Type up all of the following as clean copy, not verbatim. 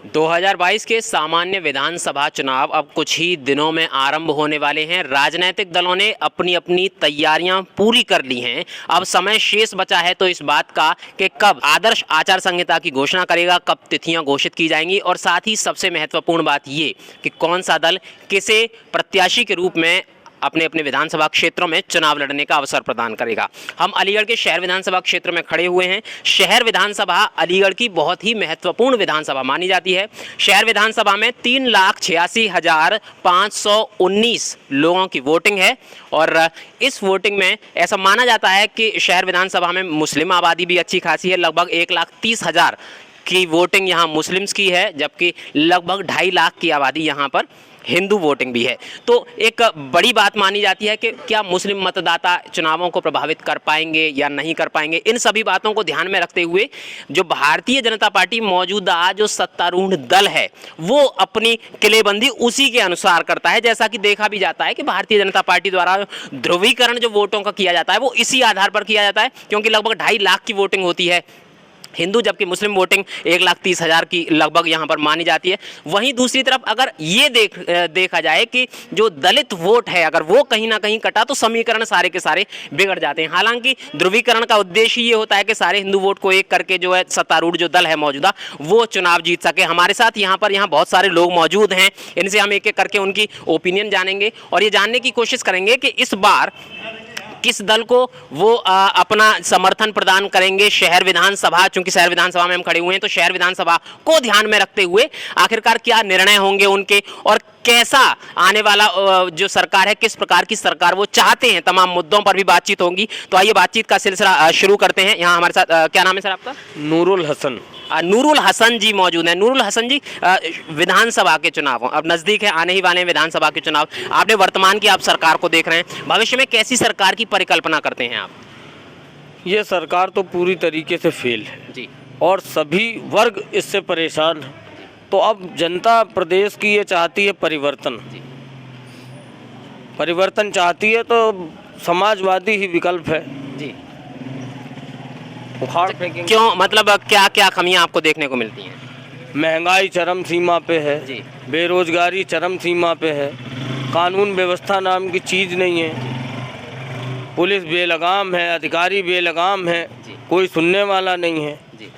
2022 के सामान्य विधानसभा चुनाव अब कुछ ही दिनों में आरंभ होने वाले हैं। राजनीतिक दलों ने अपनी अपनी तैयारियां पूरी कर ली हैं। अब समय शेष बचा है तो इस बात का कि कब आदर्श आचार संहिता की घोषणा करेगा, कब तिथियां घोषित की जाएंगी और साथ ही सबसे महत्वपूर्ण बात ये कि कौन सा दल किसे प्रत्याशी के रूप में अपने अपने विधानसभा क्षेत्रों में चुनाव लड़ने का अवसर प्रदान करेगा। हम अलीगढ़ के शहर विधानसभा क्षेत्र में खड़े हुए हैं। शहर विधानसभा अलीगढ़ की बहुत ही महत्वपूर्ण विधानसभा मानी जाती है। शहर विधानसभा में 3,86,519 लोगों की वोटिंग है और इस वोटिंग में ऐसा माना जाता है कि शहर विधानसभा में मुस्लिम आबादी भी अच्छी खासी है। लगभग 1,30,000 की वोटिंग यहाँ मुस्लिम्स की है, जबकि लगभग 2.5 लाख की आबादी यहाँ पर हिंदू वोटिंग भी है। तो एक बड़ी बात मानी जाती है कि क्या मुस्लिम मतदाता चुनावों को प्रभावित कर पाएंगे या नहीं कर पाएंगे। इन सभी बातों को ध्यान में रखते हुए जो भारतीय जनता पार्टी मौजूदा जो सत्तारूढ़ दल है वो अपनी किलेबंदी उसी के अनुसार करता है। जैसा कि देखा भी जाता है कि भारतीय जनता पार्टी द्वारा ध्रुवीकरण जो वोटों का किया जाता है वो इसी आधार पर किया जाता है, क्योंकि लगभग 2.5 लाख की वोटिंग होती है हिंदू, जबकि मुस्लिम वोटिंग 1,30,000 की लगभग यहाँ पर मानी जाती है। वहीं दूसरी तरफ अगर ये देखा जाए कि जो दलित वोट है अगर वो कहीं ना कहीं कटा तो समीकरण सारे के सारे बिगड़ जाते हैं। हालांकि ध्रुवीकरण का उद्देश्य ये होता है कि सारे हिंदू वोट को एक करके जो है सत्तारूढ़ जो दल है मौजूदा वो चुनाव जीत सके। हमारे साथ यहाँ बहुत सारे लोग मौजूद हैं, इनसे हम एक एक करके उनकी ओपिनियन जानेंगे और ये जानने की कोशिश करेंगे कि इस बार किस दल को वो अपना समर्थन प्रदान करेंगे। शहर विधानसभा, चूंकि शहर विधानसभा में हम खड़े हुए हैं तो शहर विधानसभा को ध्यान में रखते हुए आखिरकार क्या निर्णय होंगे उनके और कैसा आने वाला जो सरकार है, किस प्रकार की सरकार वो चाहते हैं, तमाम मुद्दों पर भी बातचीत होगी। तो आइए बातचीत का सिलसिला शुरू करते हैं। यहाँ हमारे साथ क्या नाम है सर आपका? नूरुल हसन। नूरुल हसन जी मौजूद हैं। नूरुल हसन जी, विधानसभा के चुनाव अब नजदीक है, आने ही वाले हैं विधानसभा के चुनाव। आपने वर्तमान की आप सरकार को देख रहे हैं, भविष्य में कैसी सरकार की परिकल्पना करते हैं आप? ये सरकार तो पूरी तरीके से फेल है जी और सभी वर्ग इससे परेशान है। तो अब जनता प्रदेश की ये चाहती है परिवर्तन। परिवर्तन चाहती है तो समाजवादी ही विकल्प है जी। उखाड़ फेंकेंगे। क्यों, मतलब क्या क्या कमियां आपको देखने को मिलती हैं? महंगाई चरम सीमा पे है जी। बेरोजगारी चरम सीमा पे है, कानून व्यवस्था नाम की चीज़ नहीं है, पुलिस बेलगाम है, अधिकारी बेलगाम है, कोई सुनने वाला नहीं है। जी।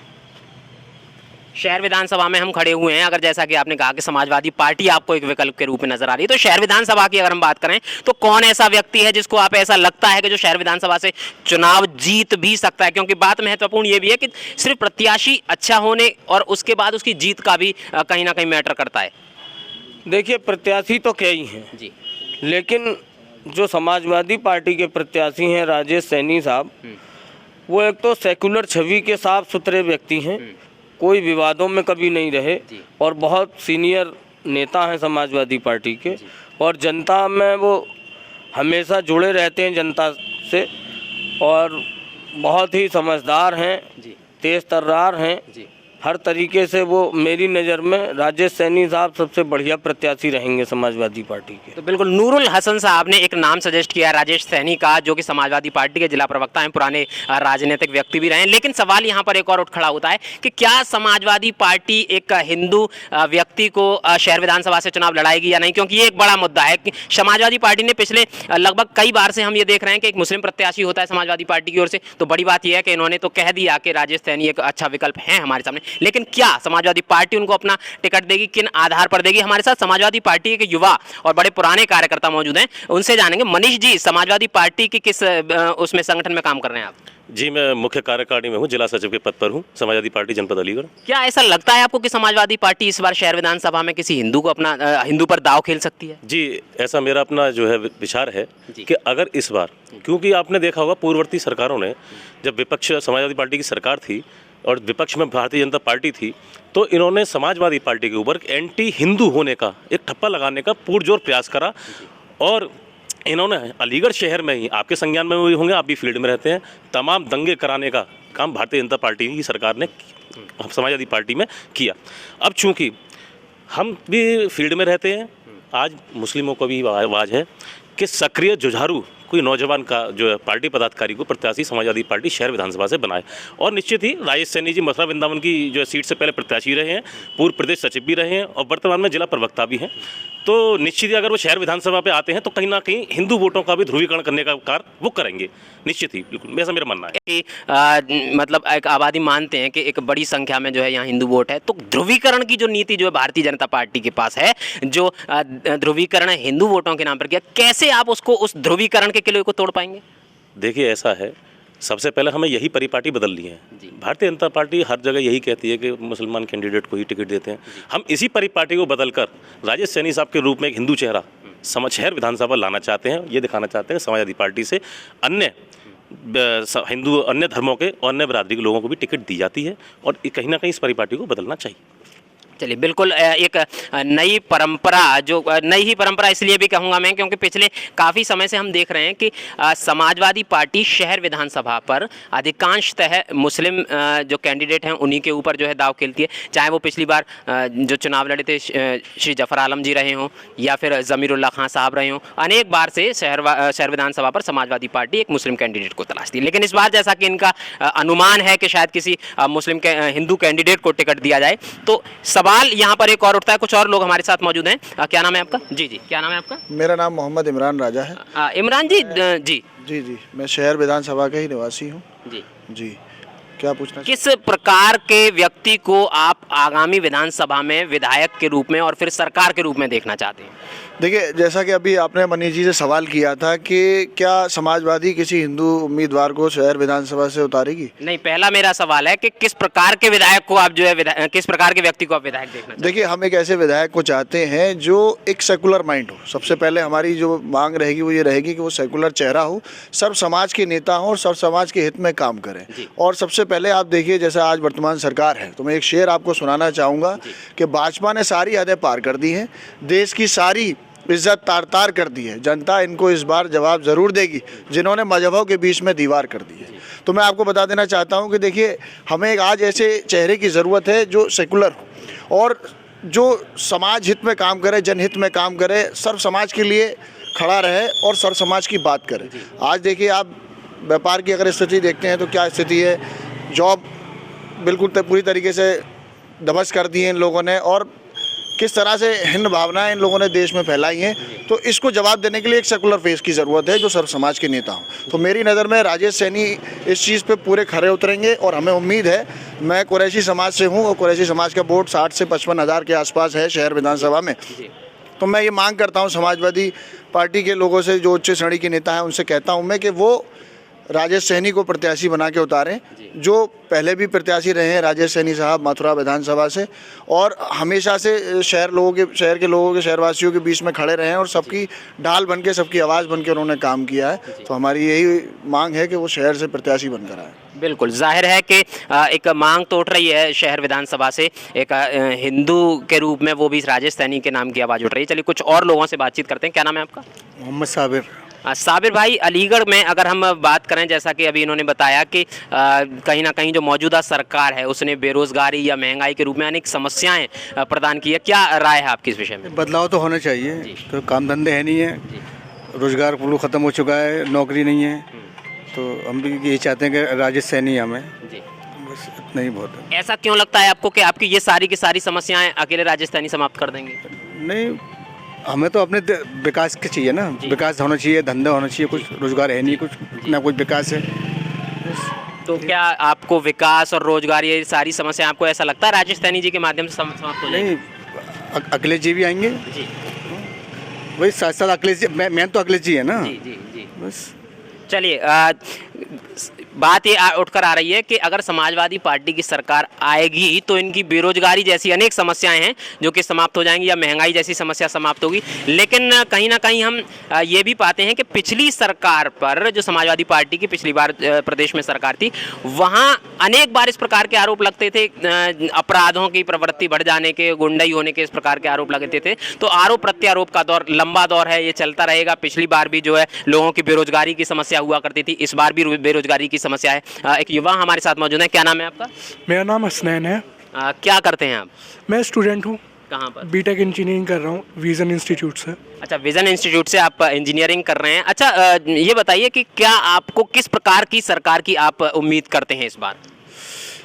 शहर विधानसभा में हम खड़े हुए हैं। अगर जैसा कि आपने कहा कि समाजवादी पार्टी आपको एक विकल्प के रूप में नजर आ रही है, तो शहर विधानसभा की अगर हम बात करें तो कौन ऐसा व्यक्ति है जिसको आप ऐसा लगता है कि जो शहर विधानसभा से चुनाव जीत भी सकता है? क्योंकि बात महत्वपूर्ण ये भी है कि सिर्फ प्रत्याशी अच्छा होने और उसके बाद उसकी जीत का भी कहीं ना कहीं मैटर करता है। देखिए, प्रत्याशी तो कई हैं जी, लेकिन जो समाजवादी पार्टी के प्रत्याशी हैं राजेश सैनी साहब, वो एक तो सेकुलर छवि के साफ सुथरे व्यक्ति हैं, कोई विवादों में कभी नहीं रहे और बहुत सीनियर नेता हैं समाजवादी पार्टी के और जनता में वो हमेशा जुड़े रहते हैं जनता से और बहुत ही समझदार हैं, तेज तर्रार हैं। हर तरीके से वो मेरी नज़र में राजेश सैनी साहब सबसे बढ़िया प्रत्याशी रहेंगे समाजवादी पार्टी के। तो बिल्कुल नूरुल हसन साहब ने एक नाम सजेस्ट किया राजेश सैनी का, जो कि समाजवादी पार्टी के जिला प्रवक्ता हैं, पुराने राजनीतिक व्यक्ति भी रहे हैं। लेकिन सवाल यहाँ पर एक और उठ खड़ा होता है कि क्या समाजवादी पार्टी एक हिंदू व्यक्ति को शहर विधानसभा से चुनाव लड़ाएगी या नहीं? क्योंकि ये एक बड़ा मुद्दा है कि समाजवादी पार्टी ने पिछले लगभग कई बार से हम ये देख रहे हैं कि एक मुस्लिम प्रत्याशी होता है समाजवादी पार्टी की ओर से। तो बड़ी बात यह है कि इन्होंने तो कह दिया कि राजेश सैनी एक अच्छा विकल्प है हमारे सामने, लेकिन क्या समाजवादी पार्टी उनको अपना टिकट देगी, किन आधार पर देगी? हमारे साथ समाजवादी पार्टी के युवा और बड़े पुराने कार्यकर्ता मौजूद हैं, उनसे जानेंगे। मनीष जी, समाजवादी पार्टी की किस उसमें संगठन में काम कर रहे हैं आप? जी, मैं मुख्य कार्यकारिणी में हूँ, जिला सचिव के पद पर हूँ, समाजवादी पार्टी जनपद अलीगढ़। क्या ऐसा लगता है आपको कि समाजवादी पार्टी इस बार शहर विधानसभा में किसी हिंदू को अपना हिंदू पर दांव खेल सकती है? जी, ऐसा मेरा अपना जो है विचार है कि अगर इस बार, क्योंकि आपने देखा होगा पूर्ववर्ती सरकारों ने जब विपक्ष समाजवादी पार्टी की सरकार थी और विपक्ष में भारतीय जनता पार्टी थी, तो इन्होंने समाजवादी पार्टी के ऊपर एंटी हिंदू होने का एक ठप्पा लगाने का पुरजोर प्रयास करा और इन्होंने अलीगढ़ शहर में ही, आपके संज्ञान में भी होंगे, आप भी फील्ड में रहते हैं, तमाम दंगे कराने का काम भारतीय जनता पार्टी की सरकार ने समाजवादी पार्टी में किया। अब चूंकि हम भी फील्ड में रहते हैं, आज मुस्लिमों को भी आवाज़ है कि सक्रिय जुझारू कोई नौजवान का जो है पार्टी पदाधिकारी को प्रत्याशी समाजवादी पार्टी शहर विधानसभा से बनाए। और निश्चित ही राजेश सैनी जी मथुरा वृंदावन की जो है सीट से पहले प्रत्याशी रहे हैं, पूर्व प्रदेश सचिव भी रहे हैं और वर्तमान में जिला प्रवक्ता भी हैं। तो निश्चित ही अगर वो शहर विधानसभा पे आते हैं तो कहीं ना कहीं हिंदू वोटों का भी ध्रुवीकरण करने का कार्य वो करेंगे, निश्चित ही, बिल्कुल, ऐसा मेरा मानना है। कि मतलब एक आबादी मानते हैं कि एक बड़ी संख्या में जो है यहाँ हिंदू वोट है, तो ध्रुवीकरण की जो नीति जो है भारतीय जनता पार्टी के पास है, जो ध्रुवीकरण है हिंदू वोटों के नाम पर किया, कैसे आप उसको उस ध्रुवीकरण के किले को तोड़ पाएंगे? देखिए ऐसा है, सबसे पहले हमें यही परिपाटी बदलनी है। भारतीय जनता पार्टी हर जगह यही कहती है कि मुसलमान कैंडिडेट को ही टिकट देते हैं। हम इसी परिपाटी को बदलकर राजेश सैनी साहब के रूप में एक हिंदू चेहरा शहर विधानसभा लाना चाहते हैं। ये दिखाना चाहते हैं समाजवादी पार्टी से अन्य हिंदू, अन्य धर्मों के और अन्य बिरादरी के लोगों को भी टिकट दी जाती है और कहीं ना कहीं इस परिपाटी को बदलना चाहिए। चलिए, बिल्कुल एक नई परंपरा, जो नई ही परंपरा इसलिए भी कहूँगा मैं क्योंकि पिछले काफ़ी समय से हम देख रहे हैं कि समाजवादी पार्टी शहर विधानसभा पर अधिकांशतः मुस्लिम जो कैंडिडेट हैं उन्हीं के ऊपर जो है दाव खेलती है। चाहे वो पिछली बार जो चुनाव लड़े थे श्री जफर आलम जी रहे हों या फिर ज़मीरुल्लाह खान साहब रहे हों, अनेक बार से शहर विधानसभा पर समाजवादी पार्टी एक मुस्लिम कैंडिडेट को तलाशती है। लेकिन इस बार जैसा कि इनका अनुमान है कि शायद किसी मुस्लिम हिंदू कैंडिडेट को टिकट दिया जाए, तो सवाल यहाँ पर एक और उठता है। कुछ और लोग हमारे साथ मौजूद हैं। क्या नाम है आपका? जी, क्या नाम है आपका? मेरा नाम मोहम्मद इमरान राजा है। इमरान जी, जी, मैं शहर विधानसभा का ही निवासी हूँ। जी, क्या पूछना? किस प्रकार के व्यक्ति को आप आगामी विधानसभा में विधायक के रूप में और फिर सरकार के रूप में देखना चाहते हैं? देखिए, जैसा कि अभी आपने मनीष जी से सवाल किया था कि क्या समाजवादी किसी हिंदू उम्मीदवार को शहर विधानसभा से उतारेगी? नहीं, पहला मेरा सवाल है कि किस प्रकार के विधायक को आप जो है किस प्रकार के व्यक्ति को आप विधायक देखना चाहते हैं? देखिए, हम एक ऐसे विधायक को चाहते हैं जो एक सेकुलर माइंड हो। सबसे पहले हमारी जो मांग रहेगी वो ये रहेगी कि वो सेकुलर चेहरा हो, सर्व समाज के नेता हो और सर्व समाज के हित में काम करें। और सबसे पहले आप देखिए, जैसा आज वर्तमान सरकार है, तो मैं एक शेर आपको सुनाना चाहूँगा कि भाजपा ने सारी हदें पार कर दी हैं, देश की सारी इज्जत तार तार कर दी है। जनता इनको इस बार जवाब ज़रूर देगी जिन्होंने मजहबों के बीच में दीवार कर दी है। तो मैं आपको बता देना चाहता हूं कि देखिए, हमें एक आज ऐसे चेहरे की ज़रूरत है जो सेकुलर हो और जो समाज हित में काम करे, जनहित में काम करे, सर्व समाज के लिए खड़ा रहे और सर्व समाज की बात करे। आज देखिए, आप व्यापार की अगर स्थिति देखते हैं तो क्या स्थिति है, जॉब बिल्कुल पूरी तरीके से ध्वस्त कर दी है इन लोगों ने और किस तरह से हिंद भावनाएं इन लोगों ने देश में फैलाई हैं। तो इसको जवाब देने के लिए एक सेकुलर फेस की ज़रूरत है जो सर्व समाज के नेता हों। तो मेरी नज़र में राजेश सैनी इस चीज़ पे पूरे खरे उतरेंगे और हमें उम्मीद है, मैं कुरैशी समाज से हूँ और कुरैशी समाज का वोट 60 से 55 हज़ार के आसपास है शहर विधानसभा में। तो मैं ये मांग करता हूँ समाजवादी पार्टी के लोगों से, जो उच्च श्रेणी के नेता हैं, उनसे कहता हूँ मैं कि वो राजेश सैनी को प्रत्याशी बना के उतारें, जो पहले भी प्रत्याशी रहे हैं राजेश सैनी साहब मथुरा विधानसभा से और हमेशा से शहर के लोगों के शहरवासियों के बीच में खड़े रहे हैं और सबकी ढाल बन के, सबकी आवाज़ बन के उन्होंने काम किया है। तो हमारी यही मांग है कि वो शहर से प्रत्याशी बनकर आए। बिल्कुल जाहिर है कि एक मांग तो उठ रही है शहर विधानसभा से, एक हिंदू के रूप में वो भी राजेश सैनी के नाम की आवाज़ उठ रही है। चलिए, कुछ और लोगों से बातचीत करते हैं। क्या नाम है आपका? मोहम्मद साबिर। साबिर भाई, अलीगढ़ में अगर हम बात करें, जैसा कि अभी इन्होंने बताया कि कहीं ना कहीं जो मौजूदा सरकार है उसने बेरोजगारी या महंगाई के रूप में अनेक समस्याएं प्रदान की है, क्या राय है आपकी इस विषय में? बदलाव तो होना चाहिए। तो काम धंधे है नहीं है, रोजगार पूरा ख़त्म हो चुका है, नौकरी नहीं है। तो हम भी यही चाहते हैं कि राजेश सैनी हमें, बस इतना ही बहुत है। ऐसा क्यों लगता है आपको कि आपकी ये सारी की सारी समस्याएं अकेले राजेश सैनी समाप्त कर देंगे? नहीं, हमें तो अपने विकास के चाहिए ना, विकास होना चाहिए, धंधा होना चाहिए। कुछ रोजगार है नहीं, कुछ ना कुछ विकास है। तो क्या आपको विकास और रोजगार, ये सारी समस्या आपको ऐसा लगता है राजेश सैनी जी के माध्यम से समाप्त हो जाएगी? नहीं, अखिलेश जी भी आएंगे जी, वही साथ साथ अखिलेश जी, मैं तो अखिलेश जी है ना। जी। बस चलिए, बात ये उठकर आ रही है कि अगर समाजवादी पार्टी की सरकार आएगी तो इनकी बेरोजगारी जैसी अनेक समस्याएं हैं जो कि समाप्त हो जाएंगी या महंगाई जैसी समस्या समाप्त होगी। लेकिन कहीं ना कहीं हम ये भी पाते हैं कि पिछली सरकार पर, जो समाजवादी पार्टी की पिछली बार प्रदेश में सरकार थी, वहाँ अनेक बार इस प्रकार के आरोप लगते थे, अपराधों की प्रवृत्ति बढ़ जाने के, गुंडाई होने के, इस प्रकार के आरोप लगते थे। तो आरोप प्रत्यारोप का दौर लंबा दौर है, ये चलता रहेगा। पिछली बार भी जो है लोगों की बेरोजगारी की समस्या हुआ करती थी, इस बार भी बेरोजगारी की समस्या है। एक युवा हमारे साथ मौजूद है। क्या नाम है आपका? मेरा नाम हसनैन है। क्या करते हैं आप? मैं स्टूडेंट हूँ। कहाँ पर? बीटेक इंजीनियरिंग कर रहा हूँ विजन इंस्टीट्यूट से। अच्छा, विजन इंस्टीट्यूट से आप इंजीनियरिंग कर रहे हैं। अच्छा, ये बताइए कि क्या आपको किस प्रकार की सरकार की आप उम्मीद करते हैं इस बार?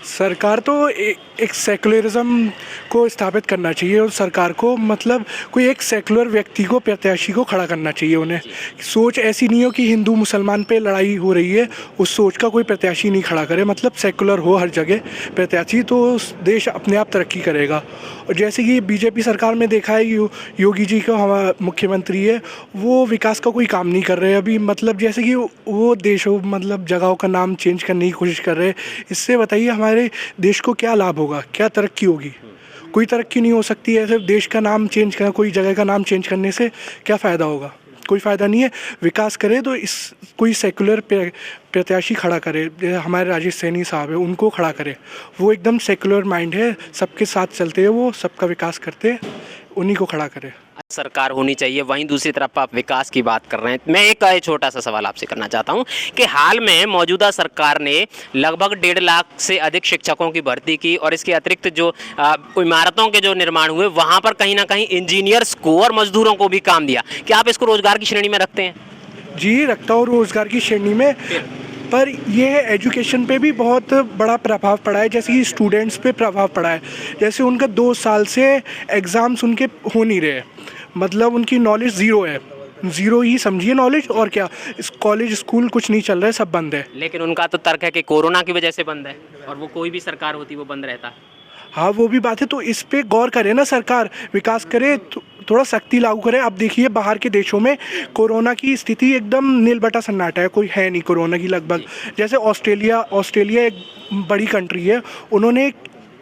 सरकार तो एक सेकुलरिज्म को स्थापित करना चाहिए और सरकार को मतलब कोई एक सेकुलर व्यक्ति को प्रत्याशी को खड़ा करना चाहिए। उन्हें सोच ऐसी नहीं हो कि हिंदू मुसलमान पे लड़ाई हो रही है, उस सोच का कोई प्रत्याशी नहीं खड़ा करे। मतलब सेकुलर हो हर जगह प्रत्याशी, तो देश अपने आप तरक्की करेगा। और जैसे कि बीजेपी सरकार में देखा है, योगी जी का हमारा मुख्यमंत्री है, वो विकास का कोई काम नहीं कर रहे अभी। मतलब जैसे कि वो देशों मतलब जगहों का नाम चेंज करने की कोशिश कर रहे हैं। इससे बताइए हमारे देश को क्या लाभ होगा, क्या तरक्की होगी? कोई तरक्की नहीं हो सकती है। ऐसे देश का नाम चेंज करना, कोई जगह का नाम चेंज करने से क्या फ़ायदा होगा? कोई फ़ायदा नहीं है। विकास करे तो इस कोई सेकुलर प्रत्याशी खड़ा करे। हमारे राजेश सैनी साहब है, उनको खड़ा करे। वो एकदम सेकुलर माइंड है, सबके साथ चलते हैं, वो सबका विकास करते हैं, उन्हीं को खड़ा करे। सरकार होनी चाहिए, वहीं दूसरी तरफ आप विकास की बात कर रहे हैं। मैं एक छोटा सा सवाल आपसे करना चाहता हूं कि हाल में मौजूदा सरकार ने लगभग 1.5 लाख से अधिक शिक्षकों की भर्ती की और इसके अतिरिक्त जो इमारतों के जो निर्माण हुए वहां पर कहीं ना कहीं इंजीनियर्स को और मजदूरों को भी काम दिया। क्या आप इसको रोजगार की श्रेणी में रखते हैं? जी, रखता हूँ रोजगार की श्रेणी में, पर यह एजुकेशन पे भी बहुत बड़ा प्रभाव पड़ा है। जैसे कि स्टूडेंट्स पे प्रभाव पड़ा है। जैसे उनका 2 साल से एग्ज़ाम्स उनके हो नहीं रहे, मतलब उनकी नॉलेज ज़ीरो है, ज़ीरो ही समझिए नॉलेज। और क्या, इस कॉलेज स्कूल कुछ नहीं चल रहा है, सब बंद है। लेकिन उनका तो तर्क है कि कोरोना की वजह से बंद है और वो कोई भी सरकार होती वो बंद रहता। हाँ, वो भी बात है। तो इस पे गौर करे ना सरकार, विकास करे, थोड़ा सख्ती लागू करे। अब देखिए बाहर के देशों में कोरोना की स्थिति एकदम नील बटा सन्नाटा है, कोई है नहीं कोरोना की लगभग। जैसे ऑस्ट्रेलिया एक बड़ी कंट्री है, उन्होंने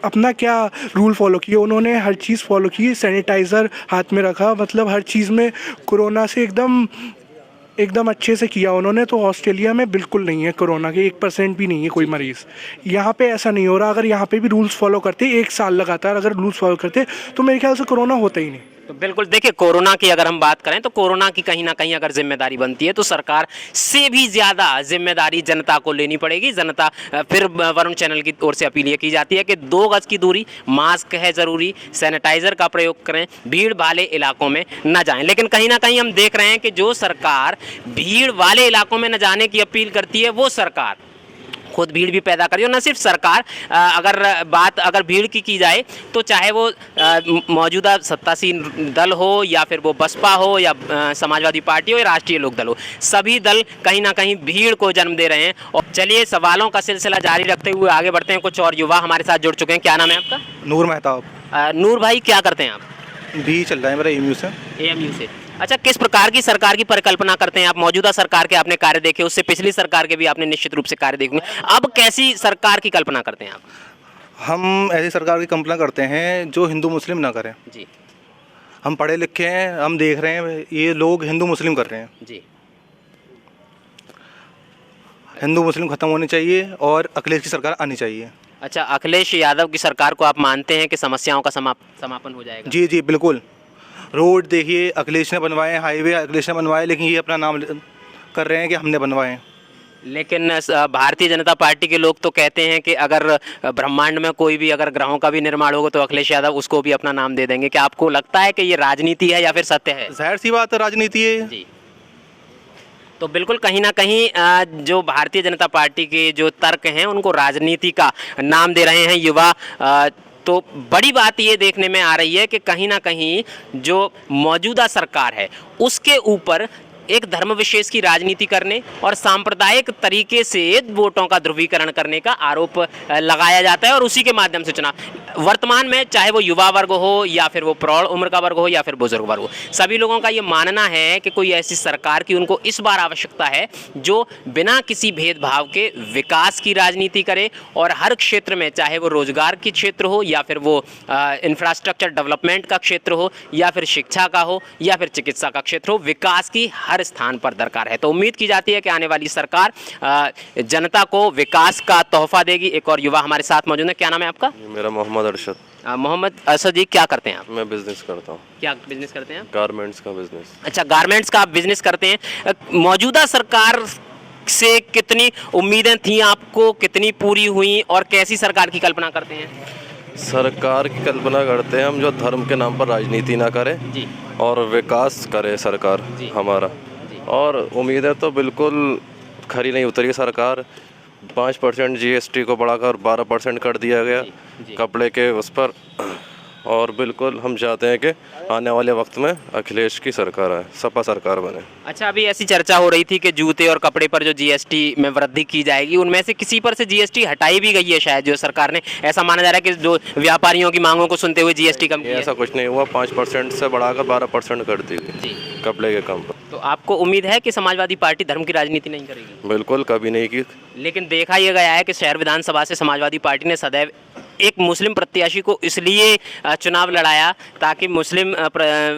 अपना क्या रूल फॉलो किए, उन्होंने हर चीज़ फॉलो की, सैनिटाइज़र हाथ में रखा, मतलब हर चीज़ में कोरोना से एकदम अच्छे से किया उन्होंने। तो ऑस्ट्रेलिया में बिल्कुल नहीं है कोरोना के, 1% भी नहीं है कोई मरीज़। यहाँ पे ऐसा नहीं हो रहा। अगर यहाँ पे भी रूल्स फॉलो करते 1 साल लगातार, अगर रूल्स फॉलो करते तो मेरे ख्याल से कोरोना होता ही नहीं। तो बिल्कुल देखिए, कोरोना की अगर हम बात करें तो कोरोना की कहीं ना कहीं अगर जिम्मेदारी बनती है तो सरकार से भी ज़्यादा जिम्मेदारी जनता को लेनी पड़ेगी। जनता फिर वरुण चैनल की ओर से अपील ये की जाती है कि 2 गज की दूरी, मास्क है ज़रूरी, सैनिटाइज़र का प्रयोग करें, भीड़ वाले इलाकों में न जाएं। लेकिन कहीं ना कहीं हम देख रहे हैं कि जो सरकार भीड़ वाले इलाकों में न जाने की अपील करती है, वो सरकार खुद भीड़ भी पैदा करी। और न सिर्फ सरकार, अगर भीड़ की जाए तो चाहे वो मौजूदा सत्तासीन दल हो या फिर वो बसपा हो या समाजवादी पार्टी हो या राष्ट्रीय लोक दल हो, सभी दल कहीं ना कहीं भीड़ को जन्म दे रहे हैं। और चलिए सवालों का सिलसिला जारी रखते हुए आगे बढ़ते हैं। कुछ और युवा हमारे साथ जुड़ चुके हैं। क्या नाम है आपका? नूर मेहताब। नूर भाई, क्या करते हैं आप? भी चल रहा है मेरा एएमयू से। एएमयू से। अच्छा, किस प्रकार की सरकार की परिकल्पना करते हैं आप? मौजूदा सरकार के आपने कार्य देखे, उससे पिछली सरकार के भी आपने निश्चित रूप से कार्य देखे, अब कैसी सरकार की कल्पना करते हैं आप? हम ऐसी सरकार की कल्पना करते हैं जो हिंदू मुस्लिम ना करें जी। हम पढ़े लिखे हैं, हम देख रहे हैं ये लोग हिंदू मुस्लिम कर रहे हैं जी। हिंदू मुस्लिम खत्म होनी चाहिए और अखिलेश की सरकार आनी चाहिए। अच्छा, अखिलेश यादव की सरकार को आप मानते हैं कि समस्याओं का समापन हो जाएगा? जी जी बिल्कुल। रोड देखिए अखिलेश ने बनवाए, हाईवे अखिलेश ने बनवाए, लेकिन ये अपना नाम कर रहे हैं कि हमने बनवाए। लेकिन भारतीय जनता पार्टी के लोग तो कहते हैं कि अगर ब्रह्मांड में कोई भी अगर ग्रहों का भी निर्माण होगा तो अखिलेश यादव उसको भी अपना नाम दे देंगे। क्या आपको लगता है कि ये राजनीति है या फिर सत्य है? जाहिर सी बात है, राजनीति है जी। तो बिल्कुल कहीं ना कहीं जो भारतीय जनता पार्टी के जो तर्क हैं उनको राजनीति का नाम दे रहे हैं युवा। तो बड़ी बात ये देखने में आ रही है कि कहीं ना कहीं जो मौजूदा सरकार है उसके ऊपर एक धर्म विशेष की राजनीति करने और सांप्रदायिक तरीके से वोटों का ध्रुवीकरण करने का आरोप लगाया जाता है और उसी के माध्यम से चुनाव वर्तमान में, चाहे वो युवा वर्ग हो या फिर वो प्रौढ़ उम्र का वर्ग हो या फिर बुजुर्ग वर्ग हो, सभी लोगों का ये मानना है कि कोई ऐसी सरकार की उनको इस बार आवश्यकता है जो बिना किसी भेदभाव के विकास की राजनीति करे और हर क्षेत्र में, चाहे वो रोजगार की क्षेत्र हो या फिर वो इंफ्रास्ट्रक्चर डेवलपमेंट का क्षेत्र हो या फिर शिक्षा का हो या फिर चिकित्सा का क्षेत्र हो, विकास की हर स्थान पर दरकार है। तो उम्मीद की जाती है कि आने वाली सरकार जनता को विकास का तोहफा देगी। एक और युवा हमारे साथ मौजूद है। क्या नाम है आपका? मेरा मोहम्मद अरशद। मोहम्मद अरशद जी, क्या करते हैं आप? मैं बिजनेस करता हूँ। क्या बिजनेस करते हैं? गारमेंट्स का बिजनेस। अच्छा, गारमेंट्स का आप बिजनेस करते हैं। मौजूदा सरकार से कितनी उम्मीदें थी आपको, कितनी पूरी हुई और कैसी सरकार की कल्पना करते हैं? सरकार की कल्पना करते हैं हम जो धर्म के नाम पर राजनीति ना करे जी और विकास करे सरकार हमारा। और उम्मीदें तो बिल्कुल खरी नहीं उतरी सरकार। 5% GST को बढ़ाकर 12% कर दिया गया कपड़े के उस पर। और बिल्कुल हम चाहते हैं कि आने वाले वक्त में अखिलेश की सरकार आए, सपा सरकार बने। अच्छा, अभी ऐसी चर्चा हो रही थी कि जूते और कपड़े पर जो GST में वृद्धि की जाएगी, उनमें से किसी पर से GST हटाई भी गई है शायद जो सरकार ने। ऐसा माना जा रहा है कि जो व्यापारियों की मांगों को सुनते हुए GST कम की है। ऐसा कुछ नहीं हुआ, 5% से बढ़ाकर 12% कर दी गई कपड़े के कम पर। तो आपको उम्मीद है कि समाजवादी पार्टी धर्म की राजनीति नहीं करेगी? बिल्कुल कभी नहीं की। लेकिन देखा यह गया है कि शहर विधानसभा से समाजवादी पार्टी ने सदैव एक मुस्लिम प्रत्याशी को इसलिए चुनाव लड़ाया ताकि मुस्लिम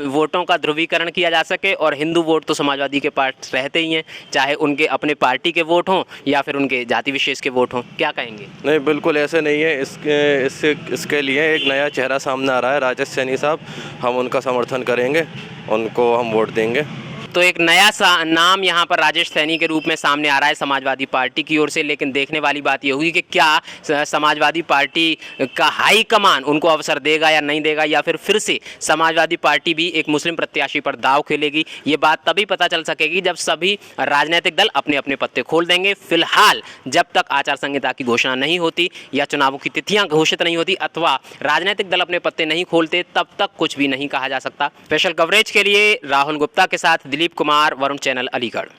वोटों का ध्रुवीकरण किया जा सके, और हिंदू वोट तो समाजवादी के पास रहते ही हैं, चाहे उनके अपने पार्टी के वोट हों या फिर उनके जाति विशेष के वोट हों। क्या कहेंगे? नहीं, बिल्कुल ऐसे नहीं है। इसके लिए एक नया चेहरा सामने आ रहा है, राजेश सैनी साहब। हम उनका समर्थन करेंगे, उनको हम वोट देंगे। तो एक नया नाम यहाँ पर राजेश सैनी के रूप में सामने आ रहा है समाजवादी पार्टी की ओर से। लेकिन देखने वाली बात ये होगी कि क्या समाजवादी पार्टी का हाई कमान उनको अवसर देगा या नहीं देगा, या फिर से समाजवादी पार्टी भी एक मुस्लिम प्रत्याशी पर दाव खेलेगी। ये बात तभी पता चल सकेगी जब सभी राजनीतिक दल अपने अपने पत्ते खोल देंगे। फिलहाल जब तक आचार संहिता की घोषणा नहीं होती या चुनावों की तिथियां घोषित नहीं होती अथवा राजनीतिक दल अपने पत्ते नहीं खोलते, तब तक कुछ भी नहीं कहा जा सकता। स्पेशल कवरेज के लिए राहुल गुप्ता के साथ दिलीप कुमार, वरुण चैनल, अलीगढ़।